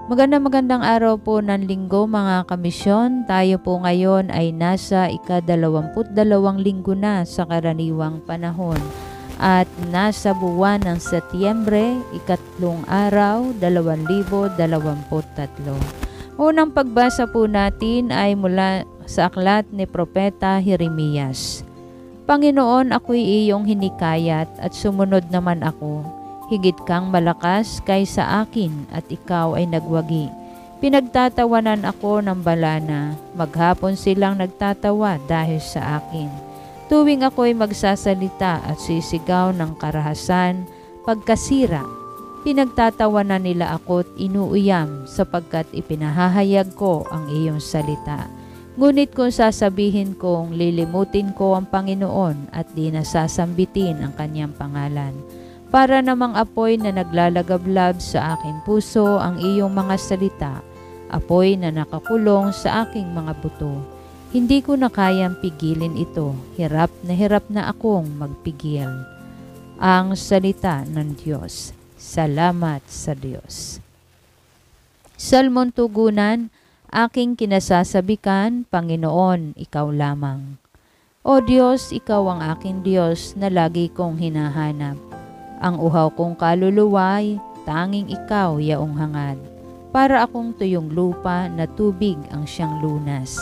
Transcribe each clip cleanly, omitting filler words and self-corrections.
Magandang araw po ng linggo mga kamisyon. Tayo po ngayon ay nasa ika-22 linggo na sa karaniwang panahon at nasa buwan ng Setyembre, ikatlong araw, 2023. Unang pagbasa po natin ay mula sa aklat ni Propeta Jeremias. Panginoon, ako'y iyong hinikayat at sumunod naman ako. Higit kang malakas kaysa akin at ikaw ay nagwagi. Pinagtatawanan ako ng balana, maghapon silang nagtatawa dahil sa akin. Tuwing ako'y magsasalita at sisigaw ng karahasan, pagkasira, pinagtatawanan nila ako't inuuyam sapagkat ipinahahayag ko ang iyong salita. Ngunit kung sasabihin kong lilimutin ko ang Panginoon at di nasasambitin ang kanyang pangalan, para namang apoy na naglalagablab sa aking puso ang iyong mga salita, apoy na nakakulong sa aking mga buto. Hindi ko na kayang pigilin ito, hirap na akong magpigil. Ang salita ng Diyos. Salamat sa Diyos. Salmon tugunan, aking kinasasabikan, Panginoon, ikaw lamang. O Diyos, ikaw ang aking Diyos na lagi kong hinahanap. Ang uhaw kong kaluluway, tanging ikaw yaong hangad. Para akong tuyong lupa na tubig ang siyang lunas.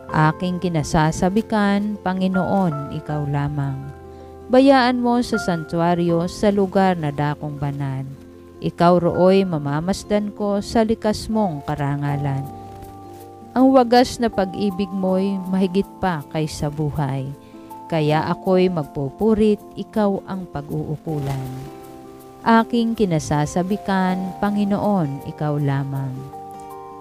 Aking kinasasabikan, Panginoon, ikaw lamang. Bayaan mo sa santuaryo sa lugar na dakong banal. Ikaw rooy mamamasdan ko sa likas mong karangalan. Ang wagas na pag-ibig mo'y mahigit pa kaysa buhay. Kaya ako'y magpupurit, ikaw ang pag-uukulan. Aking kinasasabikan, Panginoon, ikaw lamang.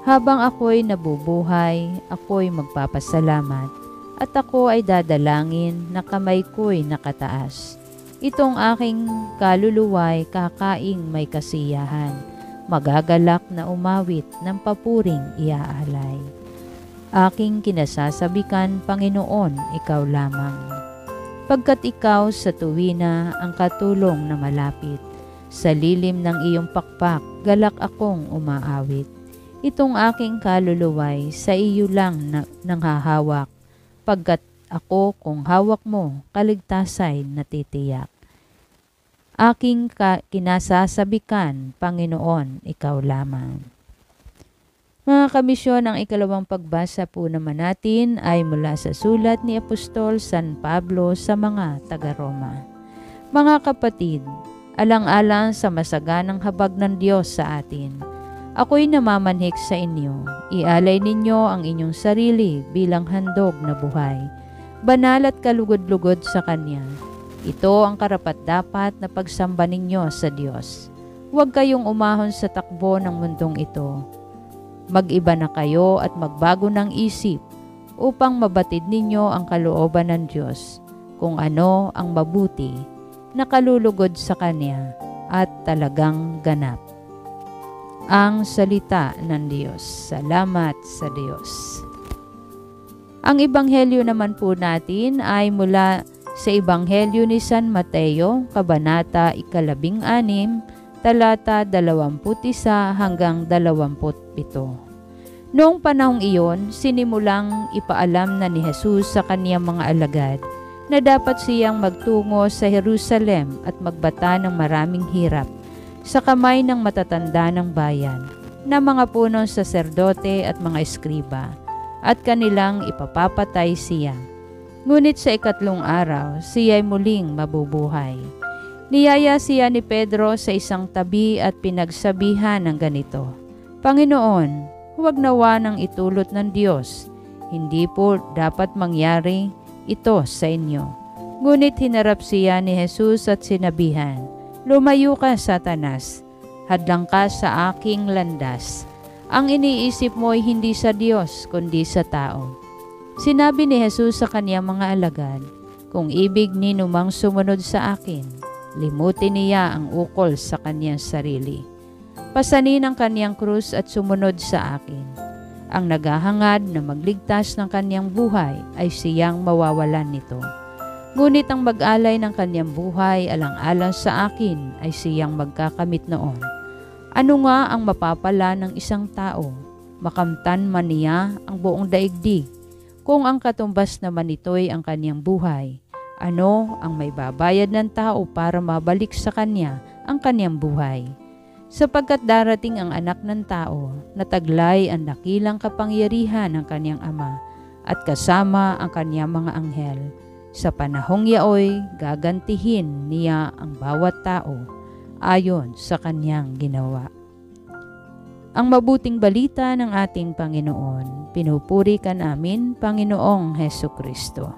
Habang ako'y nabubuhay, ako'y magpapasalamat, at ako ay dadalangin na kamay ko'y nakataas. Itong aking kaluluway kakaing may kasiyahan, magagalak na umawit ng papuring iaalay. Aking kinasasabikan, Panginoon, ikaw lamang. Pagkat ikaw sa tuwina ang katulong na malapit, sa lilim ng iyong pakpak, galak akong umaawit. Itong aking kaluluway sa iyo lang nanghahawak, pagkat ako kung hawak mo, kaligtasay natitiyak. Aking kinasasabikan, Panginoon, ikaw lamang. Mga kamisyon, ang ikalawang pagbasa po naman natin ay mula sa sulat ni Apostol San Pablo sa mga taga-Roma. Mga kapatid, alang-alang sa masaganang habag ng Diyos sa atin, ako'y namamanhik sa inyo. Ialay ninyo ang inyong sarili bilang handog na buhay, banal at kalugod-lugod sa Kanya. Ito ang karapat-dapat na pagsamba ninyo sa Diyos. Huwag kayong umahon sa takbo ng mundong ito. Mag-iba na kayo at magbago ng isip upang mabatid ninyo ang kalooban ng Diyos, kung ano ang mabuti, nakalulugod sa Kanya at talagang ganap. Ang salita ng Diyos. Salamat sa Diyos. Ang ebanghelyo naman po natin ay mula sa ebanghelyo ni San Mateo, kabanata 16, talata 21 hanggang 27. Noong panahong iyon, sinimulang ipaalam na ni Jesus sa kaniyang mga alagad na dapat siyang magtungo sa Jerusalem at magbata ng maraming hirap sa kamay ng matatanda ng bayan, na mga punong saserdote at mga eskriba, at kanilang ipapapatay siya. Ngunit sa ikatlong araw, siya'y muling mabubuhay. Niyaya siya ni Pedro sa isang tabi at pinagsabihan ng ganito, Panginoon, huwag nawa nang itulot ng Diyos. Hindi po dapat mangyari ito sa inyo. Ngunit hinarap siya ni Jesus at sinabihan, Lumayo ka, Satanas. Hadlang ka sa aking landas. Ang iniisip mo ay hindi sa Diyos, kundi sa tao. Sinabi ni Jesus sa kaniyang mga alagad, Kung ibig ni numang sumunod sa akin, limutin niya ang ukol sa kaniyang sarili. Pasanin ang kaniyang krus at sumunod sa akin. Ang naghahangad na magligtas ng kaniyang buhay ay siyang mawawalan nito. Ngunit ang mag-alay ng kaniyang buhay alang-alang sa akin ay siyang magkakamit noon. Ano nga ang mapapala ng isang tao? Makamtan man niya ang buong daigdig. Kung ang katumbas naman nito'y ang kanyang buhay, ano ang may babayad ng tao para mabalik sa kanya ang kanyang buhay? Sapagkat darating ang anak ng tao, nataglay ang dakilang kapangyarihan ng kanyang ama at kasama ang kanyang mga anghel. Sa panahong yaoy, gagantihin niya ang bawat tao ayon sa kanyang ginawa. Ang mabuting balita ng ating Panginoon, pinupuri ka namin, Panginoong Hesukristo.